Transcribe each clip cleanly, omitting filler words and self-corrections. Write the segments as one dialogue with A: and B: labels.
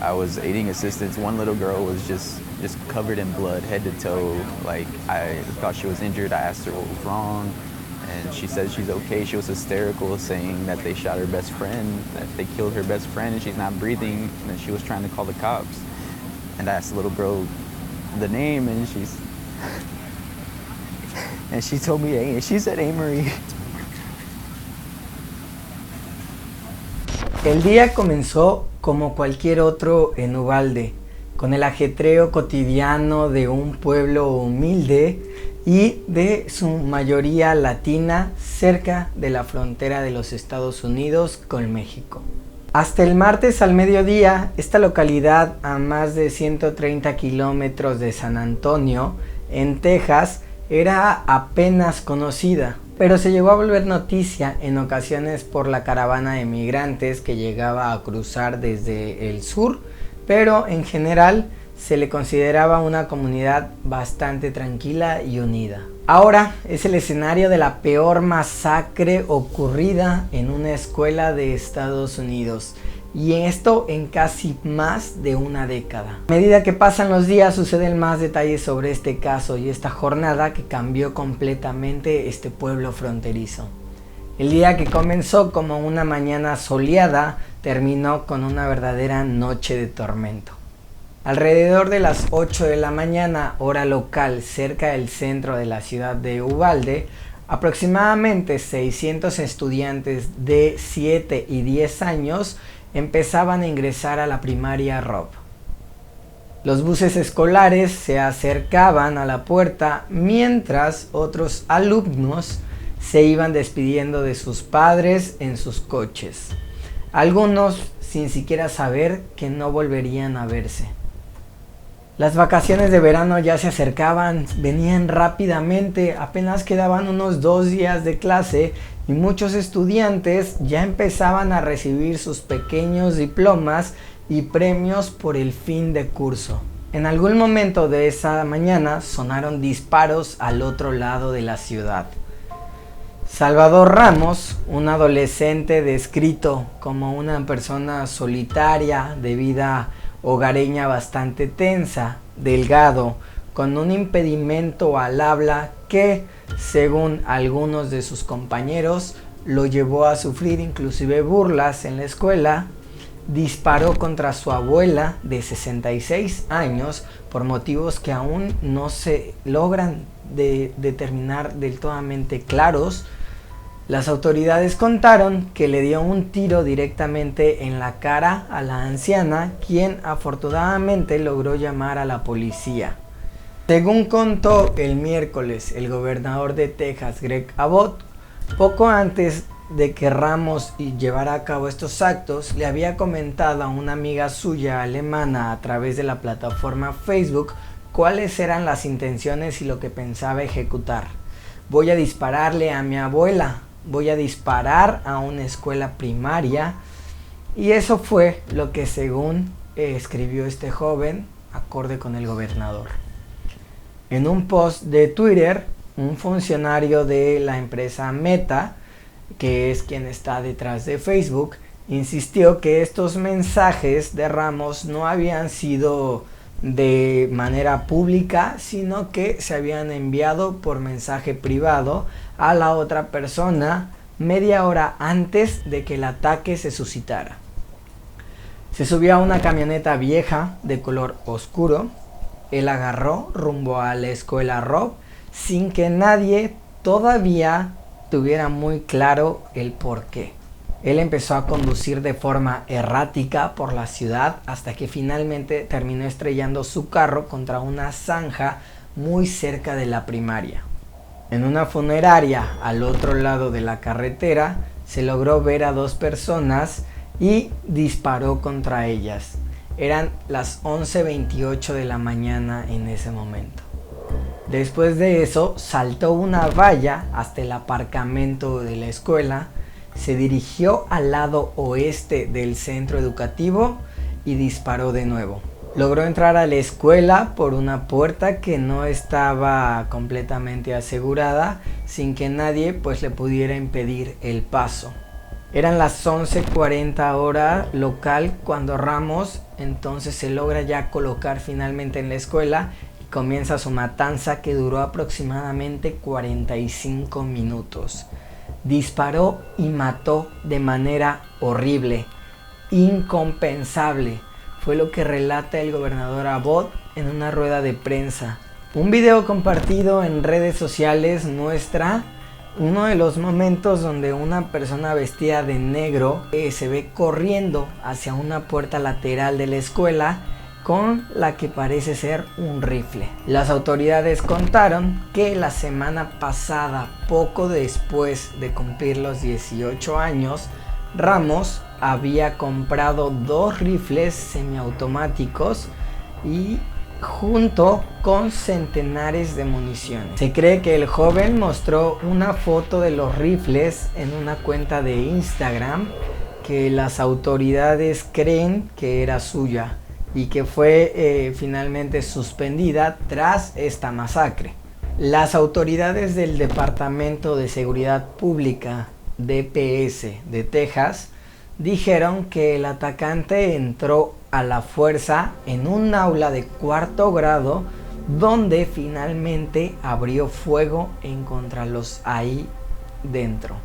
A: I was aiding assistance. One little girl was just covered in blood, head to toe. Like, I thought she was injured. I asked her what was wrong, and she said she's okay. She was hysterical, saying that they shot her best friend, that they killed her best friend, and she's not breathing, and that she was trying to call the cops. And I asked the little girl the name, and she told me, she said Amory.
B: El día comenzó como cualquier otro en Uvalde, con el ajetreo cotidiano de un pueblo humilde y de su mayoría latina cerca de la frontera de los Estados Unidos con México. Hasta el martes al mediodía, esta localidad a más de 130 kilómetros de San Antonio, en Texas, era apenas conocida, pero se llegó a volver noticia en ocasiones por la caravana de migrantes que llegaba a cruzar desde el sur, pero en general se le consideraba una comunidad bastante tranquila y unida. Ahora es el escenario de la peor masacre ocurrida en una escuela de Estados Unidos, y esto en casi más de una década. A medida que pasan los días suceden más detalles sobre este caso y esta jornada que cambió completamente este pueblo fronterizo. El día que comenzó como una mañana soleada terminó con una verdadera noche de tormento. Alrededor de las 8 de la mañana, hora local, cerca del centro de la ciudad de Uvalde, aproximadamente 600 estudiantes de 7 y 10 años empezaban a ingresar a la primaria Robb. Los buses escolares se acercaban a la puerta mientras otros alumnos se iban despidiendo de sus padres en sus coches, algunos sin siquiera saber que no volverían a verse. Las vacaciones de verano ya se acercaban, venían rápidamente, apenas quedaban unos 2 días de clase y muchos estudiantes ya empezaban a recibir sus pequeños diplomas y premios por el fin de curso. En algún momento de esa mañana sonaron disparos al otro lado de la ciudad. Salvador Ramos, un adolescente descrito como una persona solitaria, de vida hogareña bastante tensa, delgado, con un impedimento al habla que, según algunos de sus compañeros, lo llevó a sufrir inclusive burlas en la escuela, disparó contra su abuela de 66 años por motivos que aún no se logran determinar del todamente claros. Las autoridades contaron que le dio un tiro directamente en la cara a la anciana, quien afortunadamente logró llamar a la policía. Según contó el miércoles el gobernador de Texas, Greg Abbott, poco antes de que Ramos llevara a cabo estos actos, le había comentado a una amiga suya alemana a través de la plataforma Facebook cuáles eran las intenciones y lo que pensaba ejecutar. Voy a dispararle a mi abuela, voy a disparar a una escuela primaria, y eso fue lo que según escribió este joven acorde con el gobernador. En un post de Twitter, un funcionario de la empresa Meta, que es quien está detrás de Facebook, insistió que estos mensajes de Ramos no habían sido de manera pública, sino que se habían enviado por mensaje privado a la otra persona media hora antes de que el ataque se suscitara. Se subió a una camioneta vieja de color oscuro. Él agarró rumbo a la escuela Robb sin que nadie todavía tuviera muy claro el porqué. Él empezó a conducir de forma errática por la ciudad hasta que finalmente terminó estrellando su carro contra una zanja muy cerca de la primaria. En una funeraria al otro lado de la carretera se logró ver a 2 personas y disparó contra ellas. Eran las 11:28 de la mañana en ese momento. Después de eso saltó una valla hasta el aparcamiento de la escuela, se dirigió al lado oeste del centro educativo y disparó de nuevo. Logró entrar a la escuela por una puerta que no estaba completamente asegurada, sin que nadie le pudiera impedir el paso. Eran las 11:40 hora local cuando Ramos entonces se logra ya colocar finalmente en la escuela y comienza su matanza que duró aproximadamente 45 minutos. Disparó y mató de manera horrible, incompensable. Fue lo que relata el gobernador Abbott en una rueda de prensa. Un video compartido en redes sociales muestra uno de los momentos donde una persona vestida de negro se ve corriendo hacia una puerta lateral de la escuela con la que parece ser un rifle. Las autoridades contaron que la semana pasada, poco después de cumplir los 18 años, Ramos había comprado 2 rifles semiautomáticos y junto con centenares de municiones. Se cree que el joven mostró una foto de los rifles en una cuenta de Instagram que las autoridades creen que era suya y que fue finalmente suspendida tras esta masacre. Las autoridades del Departamento de Seguridad Pública DPS de Texas dijeron que el atacante entró a la fuerza en un aula de 4º grado donde finalmente abrió fuego en contra los ahí dentro.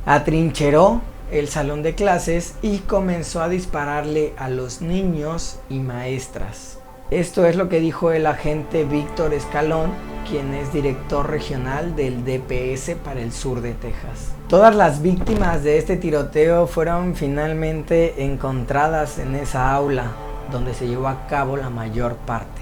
B: Atrincheró el salón de clases y comenzó a dispararle a los niños y maestras. Esto es lo que dijo el agente Víctor Escalón, quien es director regional del DPS para el sur de Texas. Todas las víctimas de este tiroteo fueron finalmente encontradas en esa aula donde se llevó a cabo la mayor parte.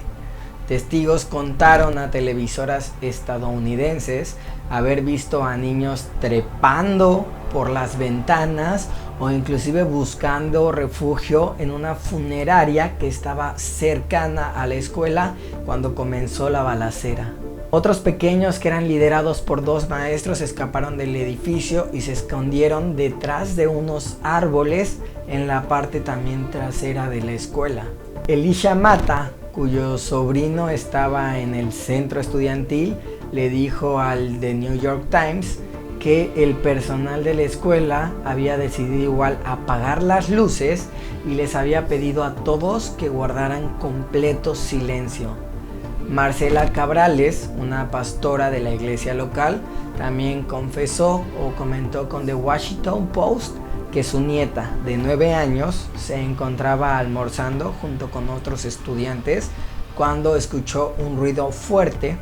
B: Testigos contaron a televisoras estadounidenses haber visto a niños trepando por las ventanas o inclusive buscando refugio en una funeraria que estaba cercana a la escuela cuando comenzó la balacera. Otros pequeños que eran liderados por 2 maestros escaparon del edificio y se escondieron detrás de unos árboles en la parte también trasera de la escuela. Elisha Mata, cuyo sobrino estaba en el centro estudiantil, le dijo al The New York Times que el personal de la escuela había decidido igual apagar las luces y les había pedido a todos que guardaran completo silencio. Marcela Cabrales, una pastora de la iglesia local, también confesó o comentó con The Washington Post que su nieta de 9 años se encontraba almorzando junto con otros estudiantes cuando escuchó un ruido fuerte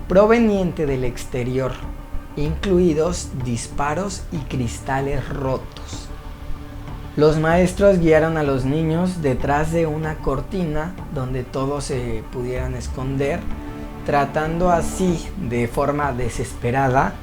B: proveniente del exterior, incluidos disparos y cristales rotos. Los maestros guiaron a los niños detrás de una cortina donde todos se pudieran esconder, tratando así de forma desesperada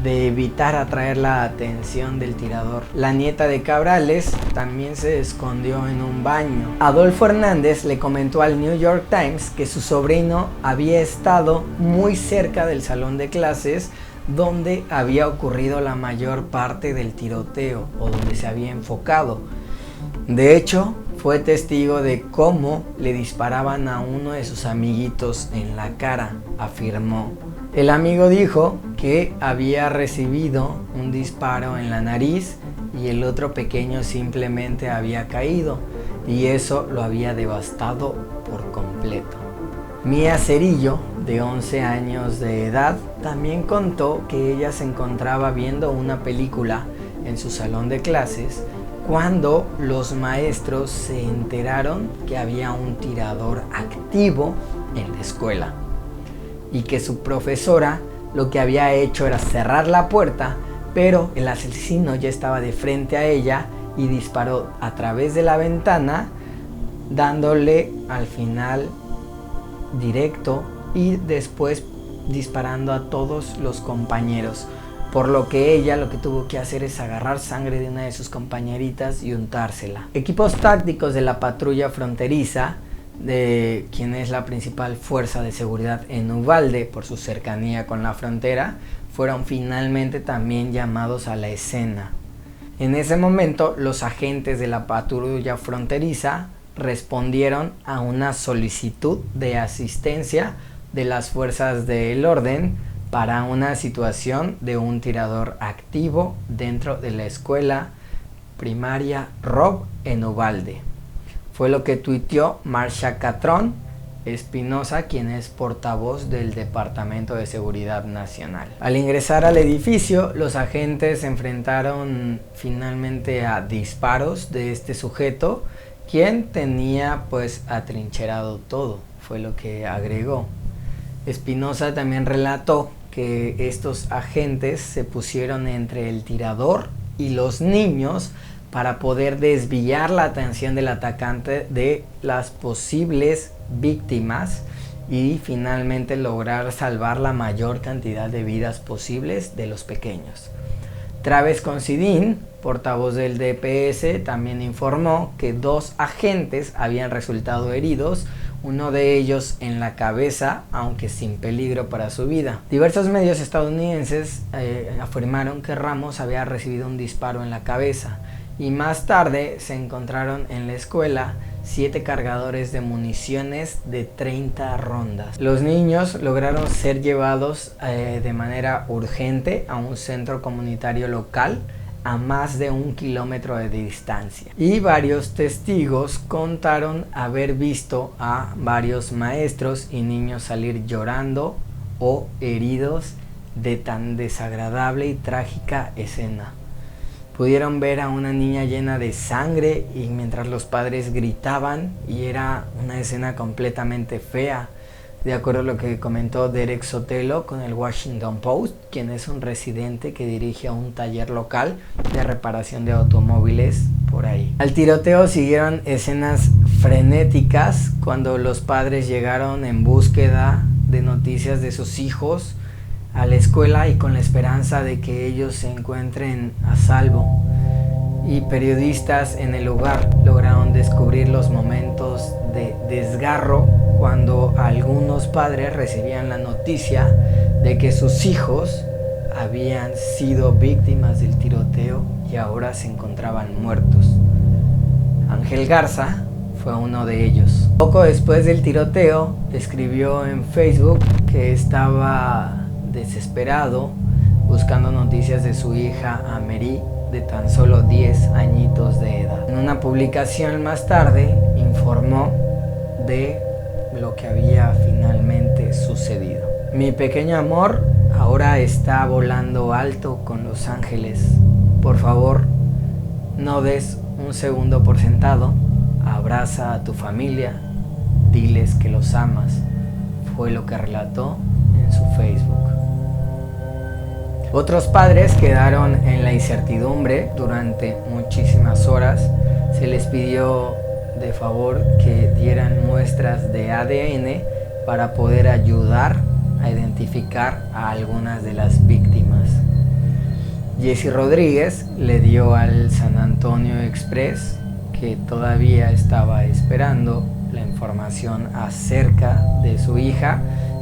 B: de evitar atraer la atención del tirador. La nieta de Cabrales también se escondió en un baño. Adolfo Hernández le comentó al New York Times que su sobrino había estado muy cerca del salón de clases donde había ocurrido la mayor parte del tiroteo o donde se había enfocado. De hecho, fue testigo de cómo le disparaban a uno de sus amiguitos en la cara, afirmó. El amigo dijo que había recibido un disparo en la nariz y el otro pequeño simplemente había caído y eso lo había devastado por completo. Mía Cerillo, de 11 años de edad, también contó que ella se encontraba viendo una película en su salón de clases cuando los maestros se enteraron que había un tirador activo en la escuela y que su profesora lo que había hecho era cerrar la puerta, pero el asesino ya estaba de frente a ella y disparó a través de la ventana, dándole al final directo y después disparando a todos los compañeros, por lo que ella lo que tuvo que hacer es agarrar sangre de una de sus compañeritas y untársela. Equipos tácticos de la patrulla fronteriza, de quien es la principal fuerza de seguridad en Uvalde por su cercanía con la frontera, fueron finalmente también llamados a la escena. En ese momento, los agentes de la patrulla fronteriza respondieron a una solicitud de asistencia de las fuerzas del orden para una situación de un tirador activo dentro de la escuela primaria Robb en Uvalde. Fue lo que tuiteó Marsha Catron Espinosa, quien es portavoz del Departamento de Seguridad Nacional. Al ingresar al edificio, los agentes se enfrentaron finalmente a disparos de este sujeto, quien tenía pues atrincherado todo, fue lo que agregó. Espinosa también relató que estos agentes se pusieron entre el tirador y los niños para poder desviar la atención del atacante de las posibles víctimas y finalmente lograr salvar la mayor cantidad de vidas posibles de los pequeños. Travis Considine, portavoz del DPS, también informó que 2 agentes habían resultado heridos, uno de ellos en la cabeza, aunque sin peligro para su vida. Diversos medios estadounidenses afirmaron que Ramos había recibido un disparo en la cabeza y más tarde se encontraron en la escuela 7 cargadores de municiones de 30 rondas. Los niños lograron ser llevados de manera urgente a un centro comunitario local a más de 1 kilómetro de distancia. Y varios testigos contaron haber visto a varios maestros y niños salir llorando o heridos de tan desagradable y trágica escena. Pudieron ver a una niña llena de sangre y mientras los padres gritaban, y era una escena completamente fea, de acuerdo a lo que comentó Derek Sotelo con el Washington Post, quien es un residente que dirige a un taller local de reparación de automóviles por ahí. Al tiroteo siguieron escenas frenéticas cuando los padres llegaron en búsqueda de noticias de sus hijos a la escuela y con la esperanza de que ellos se encuentren a salvo. Y periodistas en el lugar lograron descubrir los momentos de desgarro cuando algunos padres recibían la noticia de que sus hijos habían sido víctimas del tiroteo y ahora se encontraban muertos. Ángel Garza fue uno de ellos. Poco después del tiroteo, escribió en Facebook que estaba desesperado buscando noticias de su hija Amerie, de tan solo 10 añitos de edad. En una publicación más tarde informó de lo que había finalmente sucedido. Mi pequeño amor ahora está volando alto con los ángeles. Por favor, no des un segundo por sentado. Abraza a tu familia, diles que los amas. Fue lo que relató en su Facebook. Otros padres quedaron en la incertidumbre durante muchísimas horas. Se les pidió de favor que dieran muestras de ADN para poder ayudar a identificar a algunas de las víctimas. Jesse Rodríguez le dio al San Antonio Express que todavía estaba esperando la información acerca de su hija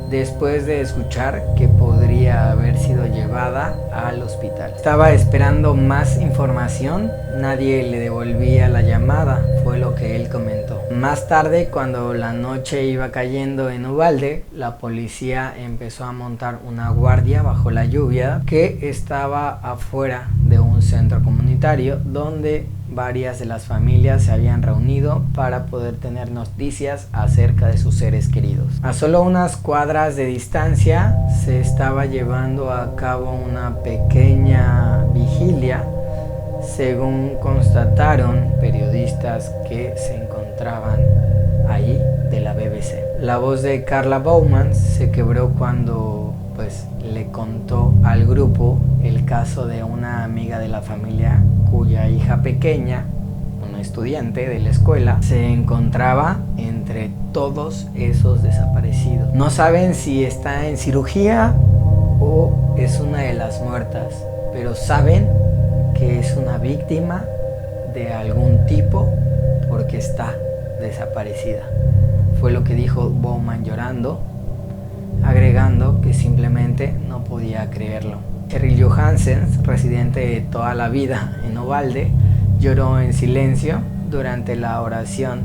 B: después de escuchar que podría haber sido llevada al hospital. Estaba esperando más información, nadie le devolvía la llamada, fue lo que él comentó. Más tarde, cuando la noche iba cayendo en Uvalde, la policía empezó a montar una guardia bajo la lluvia que estaba afuera de un centro comunitario donde varias de las familias se habían reunido para poder tener noticias acerca de sus seres queridos. A solo unas cuadras de distancia se estaba llevando a cabo una pequeña vigilia, según constataron periodistas que se encontraban ahí de la BBC. La voz de Carla Bowman se quebró cuando le contó al grupo el caso de una amiga de la familia cuya hija pequeña, una estudiante de la escuela, se encontraba entre todos esos desaparecidos. No saben si está en cirugía o es una de las muertas, pero saben que es una víctima de algún tipo porque está desaparecida. Fue lo que dijo Bowman llorando, agregando que simplemente no podía creerlo. Cheryl Johansen, residente de toda la vida en Uvalde, lloró en silencio durante la oración.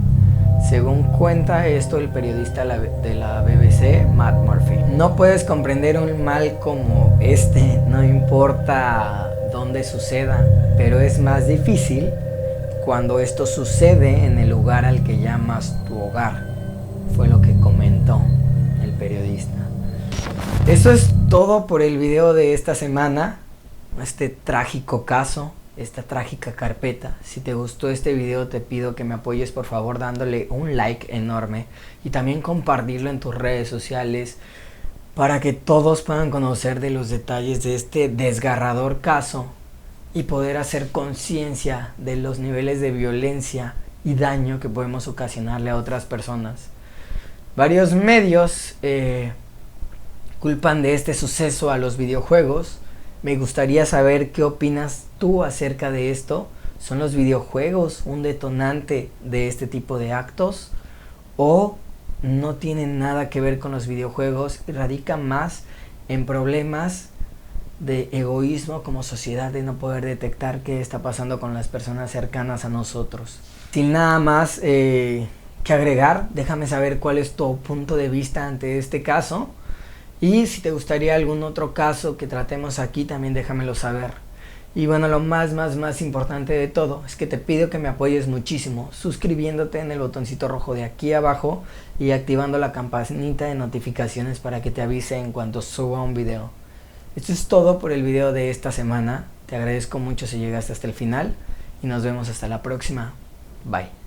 B: Según cuenta esto el periodista de la BBC, Matt Murphy. No puedes comprender un mal como este, no importa dónde suceda, pero es más difícil cuando esto sucede en el lugar al que llamas tu hogar, fue lo que comentó el periodista. Eso es todo por el video de esta semana, este trágico caso, esta trágica carpeta. Si te gustó este video, te pido que me apoyes por favor dándole un like enorme y también compartirlo en tus redes sociales para que todos puedan conocer de los detalles de este desgarrador caso y poder hacer conciencia de los niveles de violencia y daño que podemos ocasionarle a otras personas. Varios medios culpan de este suceso a los videojuegos. Me gustaría saber qué opinas tú acerca de esto. ¿Son los videojuegos un detonante de este tipo de actos? ¿O no tienen nada que ver con los videojuegos y radican más en problemas de egoísmo como sociedad, de no poder detectar qué está pasando con las personas cercanas a nosotros? Sin nada más que agregar, déjame saber cuál es tu punto de vista ante este caso. Y si te gustaría algún otro caso que tratemos aquí, también déjamelo saber. Y bueno, lo más importante de todo es que te pido que me apoyes muchísimo suscribiéndote en el botoncito rojo de aquí abajo y activando la campanita de notificaciones para que te avise en cuanto suba un video. Esto es todo por el video de esta semana. Te agradezco mucho si llegaste hasta el final y nos vemos hasta la próxima. Bye.